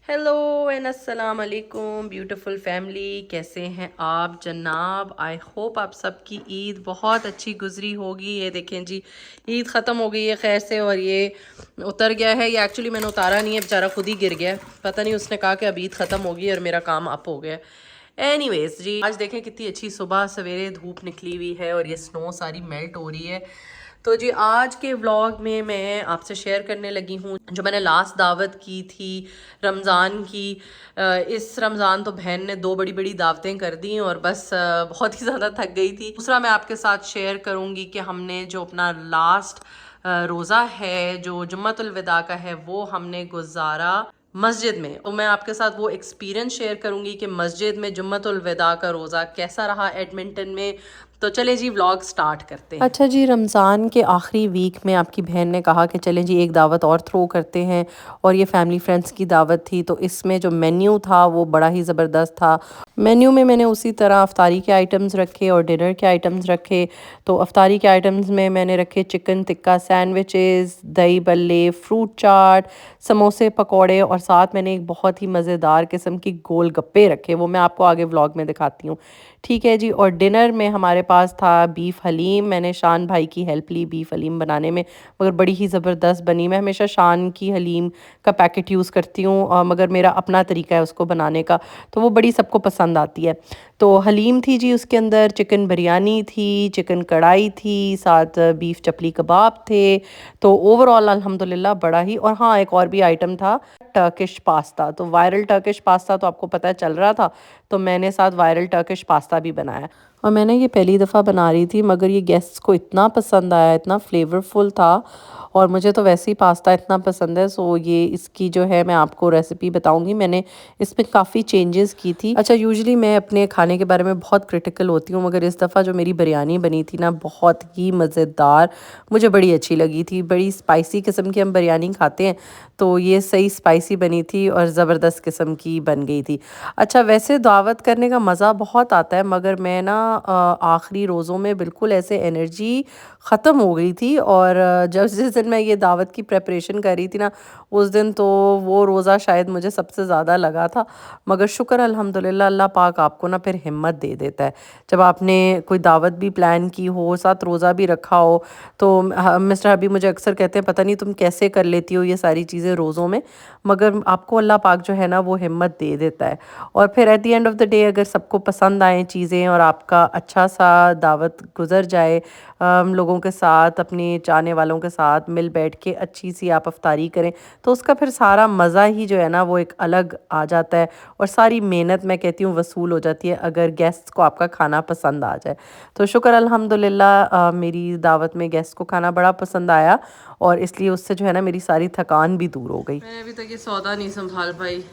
Hello and अस्सलाम वालेकुम beautiful family, कैसे हैं आप जनाब। आई होप आप सबकी ईद बहुत अच्छी गुजरी होगी। ये देखें जी, ईद ख़त्म हो गई है खैर से और ये उतर गया है। ये एक्चुअली मैंने उतारा नहीं है, बेचारा खुद ही गिर गया। पता नहीं उसने कहा कि अब ईद ख़त्म होगी और मेरा काम अप हो गया। एनीवेज जी, आज देखें कितनी अच्छी सुबह सवेरे धूप निकली हुई है और ये स्नो सारी मेल्ट हो रही है। तो जी आज के व्लॉग में मैं आपसे शेयर करने लगी हूँ जो मैंने लास्ट दावत की थी रमज़ान की। इस रमज़ान तो बहन ने 2 बड़ी बड़ी दावतें कर दी और बस बहुत ही ज़्यादा थक गई थी। दूसरा मैं आपके साथ शेयर करूँगी कि हमने जो अपना लास्ट रोज़ा है जो जुम्मतुल विदा का है वो हमने गुजारा मस्जिद में। तो मैं आपके साथ वो एक्सपीरियंस शेयर करूंगी कि मस्जिद में जुम्मतुल विदा का रोज़ा कैसा रहा एडमिंटन में। तो चले जी व्लॉग स्टार्ट करते हैं। अच्छा जी, रमज़ान के आखिरी वीक में आपकी बहन ने कहा कि चलें जी एक दावत और थ्रो करते हैं और ये फैमिली फ्रेंड्स की दावत थी। तो इसमें जो मेन्यू था वो बड़ा ही ज़बरदस्त था। मेन्यू में मैंने उसी तरह अफ्तारी के आइटम्स रखे और डिनर के आइटम्स रखे। तो अफ्तारी के आइटम्स में मैंने रखे चिकन टिक्का सैंडविचेस, दही बल्ले, फ्रूट चाट, समोसे, पकौड़े और साथ मैंने एक बहुत ही मज़ेदार किस्म की गोलगप्पे रखे। वो मैं आपको आगे व्लॉग में दिखाती हूँ। ठीक है जी। और डिनर में हमारे पास था बीफ हलीम। मैंने शान भाई की हेल्प ली बीफ हलीम बनाने में, मगर बड़ी ही ज़बरदस्त बनी। मैं हमेशा शान की हलीम का पैकेट यूज़ करती हूँ मगर मेरा अपना तरीका है उसको बनाने का, तो वो बड़ी सबको पसंद आती है। तो हलीम थी जी, उसके अंदर चिकन बिरयानी थी, चिकन कढ़ाई थी, साथ बीफ चपली कबाब थे। तो ओवरऑल अल्हम्दुलिल्लाह बड़ा ही। और हाँ, एक और भी आइटम था टर्किश पास्ता। तो वायरल टर्किश पास्ता तो आपको पता है चल रहा था, तो मैंने साथ वायरल टर्किश पास्ता भी बनाया। और मैंने ये पहली दफ़ा बना रही थी मगर ये गेस्ट्स को इतना पसंद आया, इतना फ्लेवरफुल था। और मुझे तो वैसे ही पास्ता इतना पसंद है, सो ये इसकी जो है मैं आपको रेसिपी बताऊंगी। मैंने इसमें काफ़ी चेंजेस की थी। अच्छा, यूजुअली मैं अपने खाने के बारे में बहुत क्रिटिकल होती हूँ मगर इस दफ़ा जो मेरी बिरयानी बनी थी ना, बहुत ही मज़ेदार, मुझे बड़ी अच्छी लगी थी। बड़ी स्पाइसी किस्म की हम बिरयानी खाते हैं, तो ये सही स्पाइसी बनी थी और ज़बरदस्त किस्म की बन गई थी। अच्छा, वैसे दावत करने का मज़ा बहुत आता है मगर मैं ना आखिरी रोज़ों में बिल्कुल ऐसे एनर्जी ख़त्म हो गई थी। और जब जिस दिन मैं ये दावत की प्रेपरेशन कर रही थी ना, उस दिन तो वो रोज़ा शायद मुझे सबसे ज़्यादा लगा था। मगर शुक्र अल्हम्दुलिल्लाह, अल्लाह पाक आपको ना फिर हिम्मत दे देता है। जब आपने कोई दावत भी प्लान की हो, साथ रोज़ा भी रखा हो, तो मिस्टर हबीब मुझे अक्सर कहते हैं पता नहीं तुम कैसे कर लेती हो ये सारी चीज़ें रोज़ों में, मगर आपको अल्लाह पाक जो है ना वो हिम्मत दे देता है। और फिर at the end of the day अगर सबको पसंद आए चीज़ें और आपका अच्छा सा दावत गुजर जाए, लोगों के साथ, अपने चाहने वालों के साथ मिल बैठ के अच्छी सी आप अफ्तारी करें, तो उसका फिर सारा मज़ा ही जो है ना वो एक अलग आ जाता है। और सारी मेहनत मैं कहती हूँ वसूल हो जाती है अगर गेस्ट को आपका खाना पसंद आ जाए। तो शुक्र अल्हम्दुलिल्लाह, मेरी दावत में गेस्ट को खाना बड़ा पसंद आया और इसलिए उससे जो है ना मेरी सारी थकान भी दूर हो गई। मैंने अभी तक ये सौदा नहीं संभाल पाई।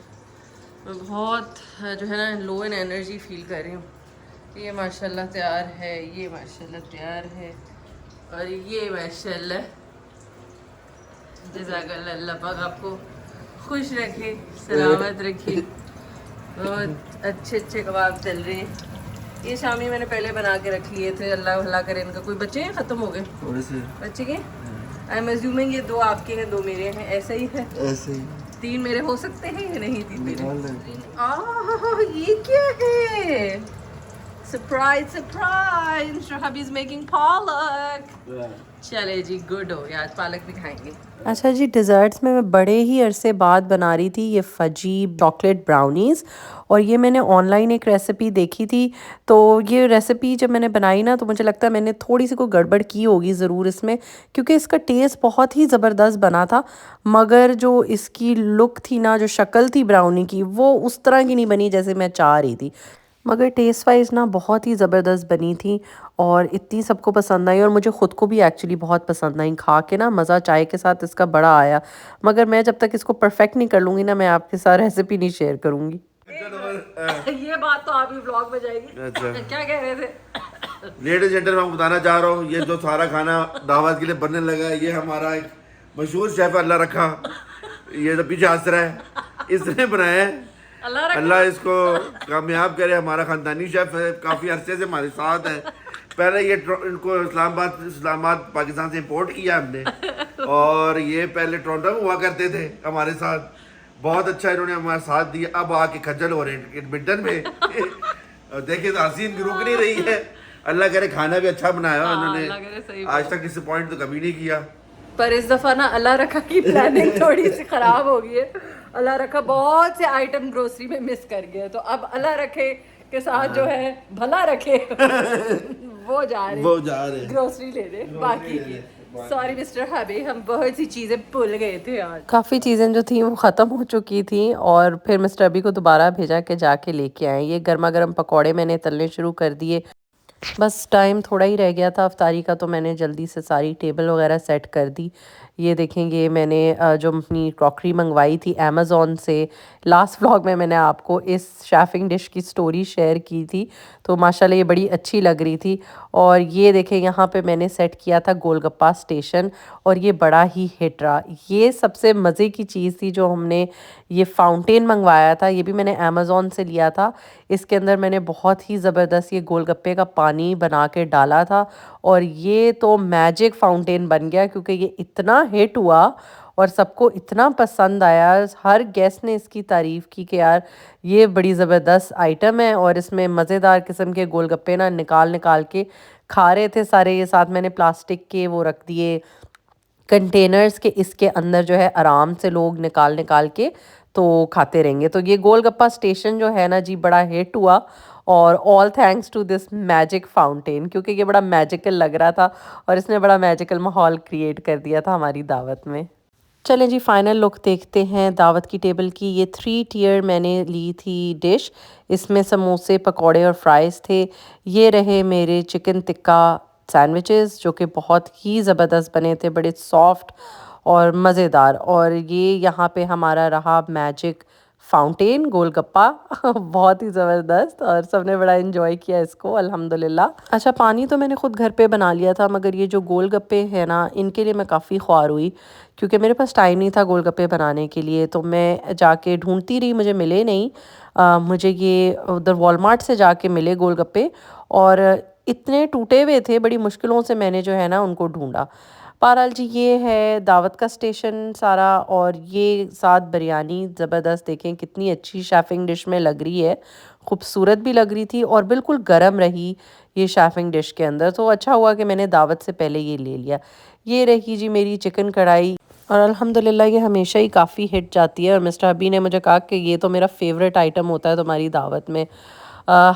मैं बहुत जो है ना लो इन एनर्जी फील कर रही हूँ। ये माशाल्लाह तैयार है, ये माशाल्लाह तैयार है और ये माशाल्लाह, जज़ाकल्लाह, अल्लाह पाक आपको खुश रखे, सलामत रखे। बहुत अच्छे अच्छे कबाब चल रहे हैं। ये शामी मैंने पहले बना के रख लिए थे, अल्लाह भला करे इनका कोई बच्चे हैं ख़त्म हो गए थोड़े से बच्चे के। आई एम अज्यूमिंग ये 2 आपके हैं 2 मेरे हैं, ऐसा ही है। ऐसे ही 3 मेरे हो सकते हैं या नहीं 3 मेरे। ये क्या है? Surprise surprise, mister hubby is making पालक। चले जी, गुड हो गया, आज पालक भी खाएंगे। अच्छा जी, डिज़र्ट्स में मैं बड़े ही अरसे बाद बना रही थी ये फजी चॉकलेट ब्राउनीज़। और ये मैंने ऑनलाइन एक रेसिपी देखी थी, तो ये रेसिपी जब मैंने बनाई ना तो मुझे लगता है मैंने थोड़ी सी कोई गड़बड़ की होगी ज़रूर इसमें, क्योंकि इसका टेस्ट बहुत ही ज़बरदस्त बना था मगर जो इसकी लुक थी ना, जो शक्ल थी ब्राउनी की, वो उस तरह की नहीं बनी जैसे मैं चाह रही थी। मगर टेस्ट वाइज ना बहुत ही ज़बरदस्त बनी थी और इतनी सबको पसंद आई और मुझे ख़ुद को भी एक्चुअली बहुत पसंद आई। खा के ना मज़ा चाय के साथ इसका बड़ा आया। मगर मैं जब तक इसको परफेक्ट नहीं कर लूँगी ना, मैं आपके साथ रेसिपी नहीं शेयर करूँगी। ये बात तो आप ही ब्लॉग में जाएगी। अच्छा, क्या कह रहे थे? लेडीज जेंटल, मैं बताना चाह रहा हूँ, ये जो सारा खाना दावत के लिए बनने लगा है, ये हमारा एक मशहूर शेफ अल्लाह रखा, ये तो पीछे हंस रहा है, इसने बनाया है। अल्लाह इसको कामयाब करे। हमारा खानदानी शेफ है, काफ़ी अरसे से हमारे साथ है। पहले ये इनको इस्लामाबाद पाकिस्तान से इंपोर्ट किया हमने और ये पहले टोरंटो में हुआ करते थे हमारे साथ। बहुत अच्छा इन्होंने हमारा साथ दिया। अब आके खज्जल हो रहे हैं एडमिंटन में। और देखिए तो हंसी इनकी रुक नहीं रही है। अल्लाह करे खाना भी अच्छा बनाया उन्होंने, आज तक डिसअपॉइंट तो कभी नहीं किया। पर इस दफा ना अल्लाह रखा की प्लानिंग थोड़ी सी खराब हो गई है। अल्लाह रखा बहुत से आइटम ग्रोसरी में मिस कर गए, तो अब अल्लाह रखे के साथ जो है भला रखे वो जा रहे ग्रोसरी लेने बाकी की। सॉरी मिस्टर हबी, हम बहुत सी चीज़ें भूल गए थे आज। काफ़ी चीज़ें जो थी वो ख़त्म हो चुकी थी और फिर मिस्टर अबी को दोबारा भेजा के जाके लेके आए। ये गर्मा गर्म पकौड़े मैंने तलने शुरू कर दिए। बस टाइम थोड़ा ही रह गया था अफ्तारी का, तो मैंने जल्दी से सारी टेबल वगैरह सेट कर दी। ये देखेंगे मैंने जो अपनी क्रॉकरी मंगवाई थी अमेज़ॉन से, लास्ट व्लॉग में मैंने आपको इस शेफ़िंग डिश की स्टोरी शेयर की थी, तो माशाल्लाह ये बड़ी अच्छी लग रही थी। और ये देखें यहाँ पे मैंने सेट किया था गोलगप्पा स्टेशन और ये बड़ा ही हिट रहा। ये सबसे मज़े की चीज़ थी जो हमने ये फाउंटेन मंगवाया था, ये भी मैंने अमेज़ॉन से लिया था। इसके अंदर मैंने बहुत ही ज़बरदस्त ये गोलगप्पे का पानी बना के डाला था और ये तो मैजिक फाउंटेन बन गया, क्योंकि ये इतना हिट हुआ और सबको इतना पसंद आया। हर गेस्ट ने इसकी तारीफ़ की कि यार ये बड़ी ज़बरदस्त आइटम है। और इसमें मज़ेदार किस्म के गोलगप्पे ना निकाल निकाल के खा रहे थे सारे। ये साथ मैंने प्लास्टिक के वो रख दिए कंटेनर्स के, इसके अंदर जो है आराम से लोग निकाल निकाल के तो खाते रहेंगे। तो ये गोलगप्पा स्टेशन जो है ना जी बड़ा हिट हुआ और all thanks to this magic fountain, क्योंकि ये बड़ा मैजिकल लग रहा था और इसने बड़ा मैजिकल माहौल क्रिएट कर दिया था हमारी दावत में। चलें जी फाइनल लुक देखते हैं दावत की टेबल की। ये 3 टियर मैंने ली थी डिश, इसमें समोसे पकौड़े और फ्राइज़ थे। ये रहे मेरे चिकन टिक्का सैंडविचेस जो कि बहुत ही ज़बरदस्त बने थे, बड़े सॉफ्ट और मज़ेदार। और ये यहाँ पे हमारा रहा मैजिक फाउंटेन गोलगप्पा बहुत ही ज़बरदस्त और सबने बड़ा एंजॉय किया इसको अल्हम्दुलिल्लाह। अच्छा पानी तो मैंने ख़ुद घर पे बना लिया था, मगर ये जो गोलगप्पे हैं ना इनके लिए मैं काफ़ी ख्वार हुई, क्योंकि मेरे पास टाइम नहीं था गोलगप्पे बनाने के लिए। तो मैं जाके ढूंढती रही, मुझे मिले नहीं। मुझे ये उधर वॉलमार्ट से जाके मिले गोलगप्पे और इतने टूटे हुए थे, बड़ी मुश्किलों से मैंने जो है ना उनको ढूंढा। बहरहाल जी ये है दावत का स्टेशन सारा और ये साथ बिरयानी ज़बरदस्त, देखें कितनी अच्छी शेफ़िंग डिश में लग रही है, खूबसूरत भी लग रही थी और बिल्कुल गर्म रही ये शेफ़िंग डिश के अंदर। तो अच्छा हुआ कि मैंने दावत से पहले ये ले लिया। ये रही जी मेरी चिकन कढ़ाई और अल्हम्दुलिल्लाह ये हमेशा ही काफ़ी हिट जाती है और मिस्टर अबी ने मुझे कहा कि ये तो मेरा फेवरेट आइटम होता है तुम्हारी दावत में।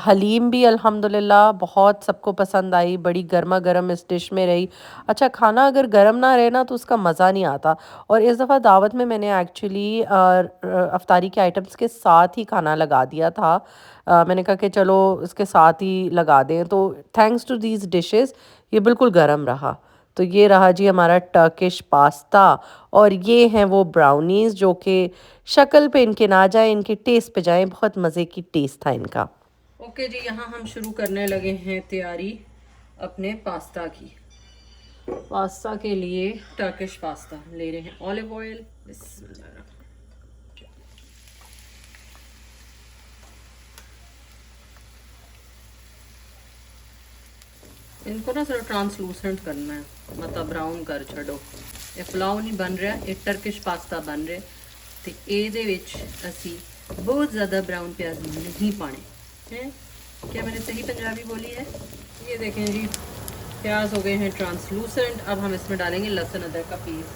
हलीम भी अल्हम्दुलिल्लाह बहुत सबको पसंद आई, बड़ी गर्मा गर्म इस डिश में रही। अच्छा खाना अगर गर्म ना रहे ना तो उसका मज़ा नहीं आता। और इस दफ़ा दावत में मैंने एक्चुअली अफ्तारी के आइटम्स के साथ ही खाना लगा दिया था। मैंने कहा कि चलो इसके साथ ही लगा दें, तो थैंक्स टू दीज डिशेस ये बिल्कुल गर्म रहा। तो ये रहा जी हमारा टर्किश पास्ता और ये हैं वो ब्राउनीज़ जो कि शक्ल पे इनके ना जाए, इनके टेस्ट पे जाएं, बहुत मज़े की टेस्ट था इनका। ओके जी यहाँ हम शुरू करने लगे हैं तैयारी अपने पास्ता की। पास्ता के लिए टर्किश पास्ता ले रहे हैं ऑलिव ऑयल, इनको ना थोड़ा ट्रांसलूसेंट करना है, मतलब ब्राउन कर छड़ो। ये पुलाव नहीं बन रहा, ये टर्किश पास्ता बन रहा तो ਇਹਦੇ ਵਿੱਚ ਅਸੀਂ बहुत ज़्यादा ब्राउन प्याज नहीं पाने हैं। क्या मैंने सही पंजाबी बोली है? ये देखें जी प्याज हो गए हैं ट्रांसलूसेंट। अब हम इसमें डालेंगे लहसुन अदरक का पीस,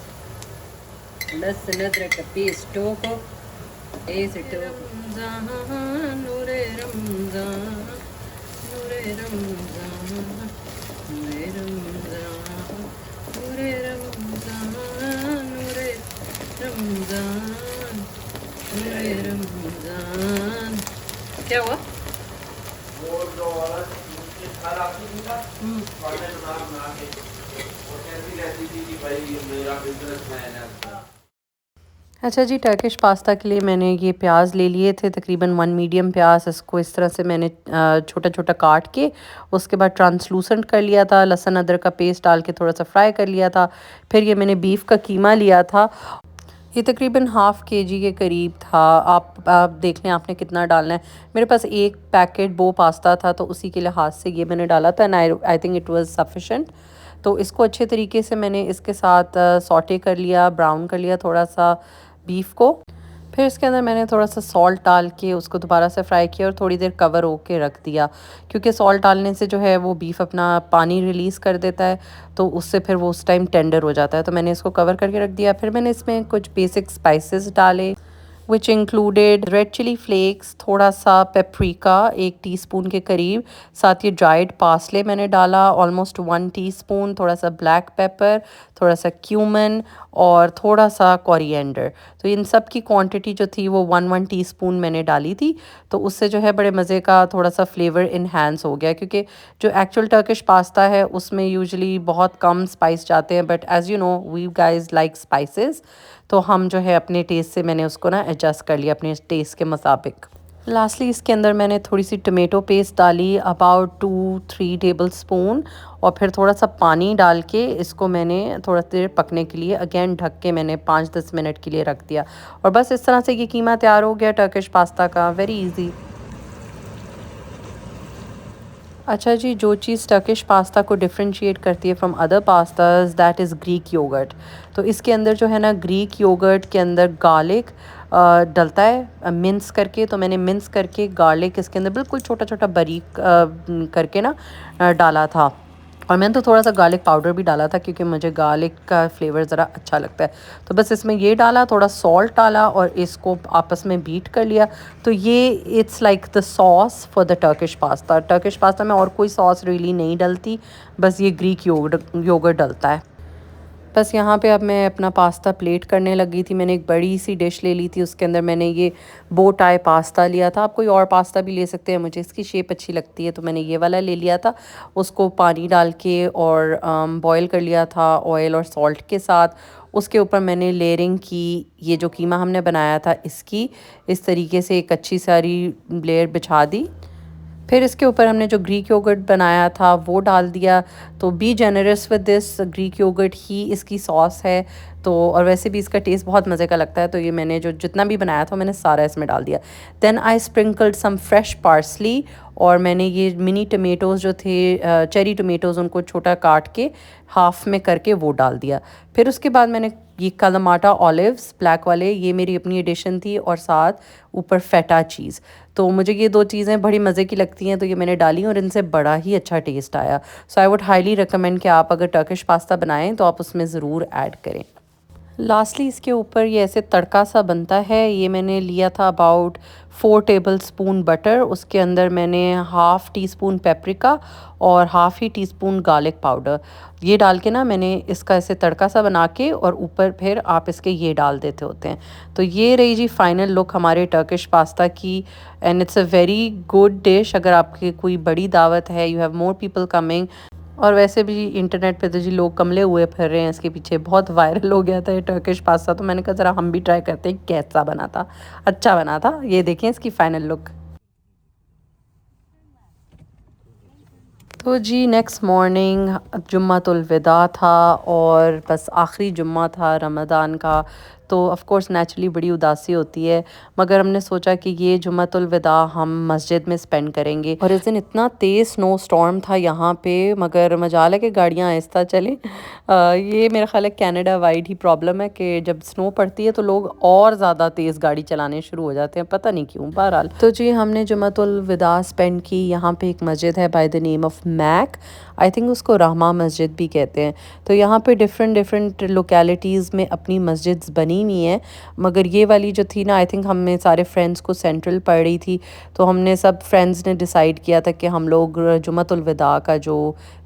लहसुन अदरक का पेस्ट टोको ऐसे रमज़ान नूरे रमज़ान नूरे रमज़ान नूरे रमज़ान नूरे रमज़ान नूरे रमज़ान नूरे रमज़ान। क्या हुआ? अच्छा जी टर्किश पास्ता के लिए मैंने ये प्याज ले लिए थे, तकरीबन 1 मीडियम प्याज। इसको इस तरह से मैंने छोटा छोटा काट के उसके बाद ट्रांसलूसेंट कर लिया था, लहसुन अदरक का पेस्ट डाल के थोड़ा सा फ्राई कर लिया था। फिर ये मैंने बीफ का कीमा लिया था, ये तकरीबन ½ kg के करीब था। आप देख लें आपने कितना डालना है। मेरे पास एक पैकेट बो पास्ता था तो उसी के लिहाज से ये मैंने डाला था and I think it was sufficient. तो इसको अच्छे तरीके से मैंने इसके साथ सॉटे कर लिया, ब्राउन कर लिया थोड़ा सा बीफ को। फिर इसके अंदर मैंने थोड़ा सा सॉल्ट डाल के उसको दोबारा से फ्राई किया और थोड़ी देर कवर होके रख दिया, क्योंकि सॉल्ट डालने से जो है वो बीफ अपना पानी रिलीज़ कर देता है, तो उससे फिर वो उस टाइम टेंडर हो जाता है। तो मैंने इसको कवर करके रख दिया। फिर मैंने इसमें कुछ बेसिक स्पाइसेस डाले, which included red chilli flakes, थोड़ा सा पेपरिका 1 टीस्पून के करीब, साथ ही ड्राइड पार्सले मैंने डाला ऑलमोस्ट 1 टीस्पून, थोड़ा सा ब्लैक पेपर, थोड़ा सा क्यूमन और थोड़ा सा कोरिएंडर। तो इन सब की क्वांटिटी जो थी वो 1 टीस्पून मैंने डाली थी। तो उससे जो है बड़े मज़े का थोड़ा सा फ्लेवर इन्हांस हो गया, क्योंकि जो एक्चुअल टर्किश पास्ता है उसमें यूजुअली बहुत कम स्पाइस जाते हैं, but as you know we guys like spices, तो हम जो है अपने टेस्ट से मैंने उसको ना एडजस्ट कर लिया अपने टेस्ट के मुताबिक। लास्टली इसके अंदर मैंने थोड़ी सी टमेटो पेस्ट डाली, अबाउट 2-3 टेबल स्पून, और फिर थोड़ा सा पानी डाल के इसको मैंने थोड़ा देर पकने के लिए अगेन ढक के मैंने 5-10 मिनट के लिए रख दिया। और बस इस तरह से ये कीमा तैयार हो गया टर्किश पास्ता का, वेरी इजी। अच्छा जी, जो चीज़ टर्किश पास्ता को डिफरेंशिएट करती है from other pastas, that is Greek yogurt. तो इसके अंदर जो है ना, ग्रीक योगर्ट के अंदर गार्लिक डलता है मिन्स करके। तो मैंने मिन्स करके गार्लिक इसके अंदर बिल्कुल छोटा छोटा बारीक करके ना डाला था। और मैंने तो थोड़ा सा गार्लिक पाउडर भी डाला था, क्योंकि मुझे गार्लिक का फ्लेवर ज़रा अच्छा लगता है। तो बस इसमें ये डाला, थोड़ा सॉल्ट डाला और इसको आपस में बीट कर लिया। तो ये it's like the sauce for the Turkish pasta. Turkish pasta में और कोई सॉस रियली नहीं डलती, बस ये ग्रीक योगर्ट डलता है। बस यहाँ पे अब मैं अपना पास्ता प्लेट करने लगी थी। मैंने एक बड़ी सी डिश ले ली थी, उसके अंदर मैंने ये बो टाई पास्ता लिया था। आप कोई और पास्ता भी ले सकते हैं, मुझे इसकी शेप अच्छी लगती है तो मैंने ये वाला ले लिया था। उसको पानी डाल के और बॉईल कर लिया था ऑयल और सॉल्ट के साथ। उसके ऊपर मैंने लेयरिंग की, ये जो कीमा हमने बनाया था इसकी इस तरीके से एक अच्छी सारी लेयर बिछा दी। फिर इसके ऊपर हमने जो ग्रीक योगर्ट बनाया था वो डाल दिया। तो be generous with this, Greek yoghurt ही इसकी सॉस है। तो और वैसे भी इसका टेस्ट बहुत मज़े का लगता है। तो ये मैंने जो जितना भी बनाया था मैंने सारा इसमें डाल दिया। Then I sprinkled some fresh parsley, और मैंने ये मिनी टमेटोज़ जो थे, चेरी टमेटोज़, उनको छोटा काट के हाफ में करके वो डाल दिया। फिर उसके बाद मैंने ये कालामाटा ऑलिव्स ब्लैक वाले, ये मेरी अपनी एडिशन थी, और साथ ऊपर फेटा चीज़। तो मुझे ये 2 चीज़ें बड़ी मज़े की लगती हैं, तो ये मैंने डाली और इनसे बड़ा ही अच्छा टेस्ट आया। सो आई वुड हाईली रिकमेंड कि आप अगर टर्किश पास्ता बनाएं तो आप उसमें ज़रूर ऐड करें। लास्टली इसके ऊपर ये ऐसे तड़का सा बनता है। ये मैंने लिया था अबाउट 4 टेबल स्पून बटर, उसके अंदर मैंने हाफ़ टी स्पून पेपरिका और हाफ़ ही टीस्पून गार्लिक पाउडर, ये डाल के ना मैंने इसका ऐसे तड़का सा बना के, और ऊपर फिर आप इसके ये डाल देते होते हैं। तो ये रही जी फाइनल लुक हमारे टर्किश पास्ता की, and it's a very good dish. अगर आपकी कोई बड़ी दावत है, you have more people coming, और वैसे भी इंटरनेट पे तो जी लोग कमले हुए फिर रहे हैं इसके पीछे, बहुत वायरल हो गया था ये टर्किश पास्ता। तो मैंने कहा ज़रा हम भी ट्राई करते हैं कैसा बना था। अच्छा बना था। ये देखें इसकी फ़ाइनल लुक। तो जी नेक्स्ट मॉर्निंग जुम्मतुल विदा था, और बस आखिरी जुम्मा था रमज़ान का। तो ऑफ़ कोर्स नेचुरली बड़ी उदासी होती है, मगर हमने सोचा कि ये जुम्मतुल विदा हम मस्जिद में स्पेंड करेंगे। और इस दिन इतना तेज़ स्नो स्टॉर्म था यहाँ पे, मगर मजाल है कि गाड़ियाँ आहिस्ता चलें। ये मेरा ख़्याल है कनाडा वाइड ही प्रॉब्लम है कि जब स्नो पड़ती है तो लोग और ज़्यादा तेज़ गाड़ी चलाने शुरू हो जाते हैं, पता नहीं क्यों। बहरहाल तो जी हमने जुम्मतुल विदा स्पेंड की। यहाँ पे एक मस्जिद है बाय द नेम ऑफ़ मैक, आई थिंक उसको रहमा मस्जिद भी कहते हैं। तो यहाँ पे डिफरेंट लोकेलिटीज़ में अपनी मस्जिद्स बनी हुई हैं, मगर ये वाली जो थी ना, आई थिंक हमें सारे फ्रेंड्स को सेंट्रल पड़ रही थी। तो हमने सब फ्रेंड्स ने डिसाइड किया था कि हम लोग जुम्मतुल विदा का जो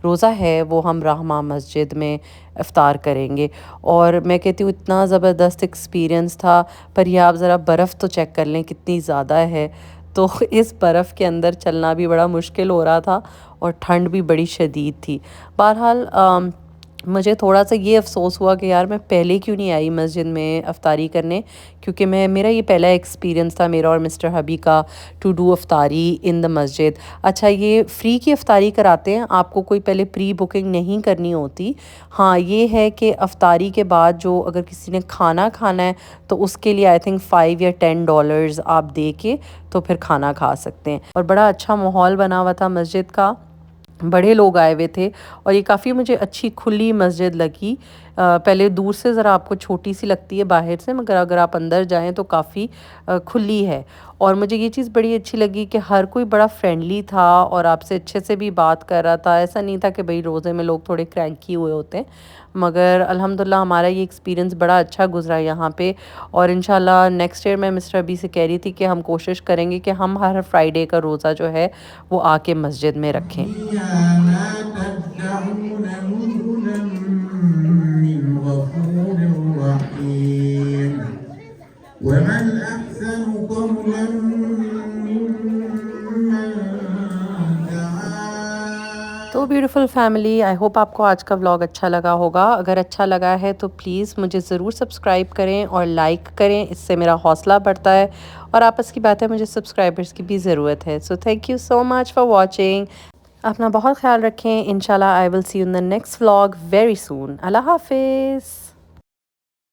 रोज़ा है वो हम रहमा मस्जिद में इफ्तार करेंगे। और मैं कहती हूँ इतना ज़बरदस्त एक्सपीरियंस था। पर ये आप ज़रा बर्फ़ तो चेक कर लें कितनी ज़्यादा है। तो इस बर्फ़ के अंदर चलना भी बड़ा मुश्किल हो रहा था, और ठंड भी बड़ी शदीद थी। बहरहाल मुझे थोड़ा सा ये अफ़सोस हुआ कि यार मैं पहले क्यों नहीं आई मस्जिद में अफ्तारी करने, क्योंकि मेरा ये पहला एक्सपीरियंस था मेरा और मिस्टर हबी का टू डू अफ्तारी इन द मस्जिद। अच्छा, ये फ़्री की अफ्तारी कराते हैं, आपको कोई पहले प्री बुकिंग नहीं करनी होती। हाँ, ये है कि अफ्तारी के बाद जो अगर किसी ने खाना खाना है तो उसके लिए आई थिंक $5 या $10 आप दे के तो फिर खाना खा सकते हैं। और बड़ा अच्छा माहौल बना हुआ था मस्जिद का, बड़े लोग आए हुए थे, और ये काफ़ी मुझे अच्छी खुली मस्जिद लगी। पहले दूर से ज़रा आपको छोटी सी लगती है बाहर से, मगर अगर आप अंदर जाएं तो काफ़ी खुली है। और मुझे ये चीज़ बड़ी अच्छी लगी कि हर कोई बड़ा फ्रेंडली था और आपसे अच्छे से भी बात कर रहा था। ऐसा नहीं था कि भाई रोज़े में लोग थोड़े क्रैंकी हुए होते हैं, मगर अल्हम्दुलिल्लाह हमारा ये एक्सपीरियंस बड़ा अच्छा गुजरा यहाँ पे। और इंशाल्लाह नेक्स्ट ईयर मैं मिस्टर अबी से कह रही थी कि हम कोशिश करेंगे कि हम हर फ्राइडे का रोज़ा जो है वो आके मस्जिद में रखें। तो ब्यूटीफुल फैमिली, आई होप आपको आज का व्लॉग अच्छा लगा होगा। अगर अच्छा लगा है तो प्लीज़ मुझे ज़रूर सब्सक्राइब करें और लाइक करें, इससे मेरा हौसला बढ़ता है और आपस की बात है, मुझे सब्सक्राइबर्स की भी ज़रूरत है। So thank you so much for watching. अपना बहुत ख्याल रखें। इंशाल्लाह I will see you in the next vlog very soon. अल्लाह हाफिज़।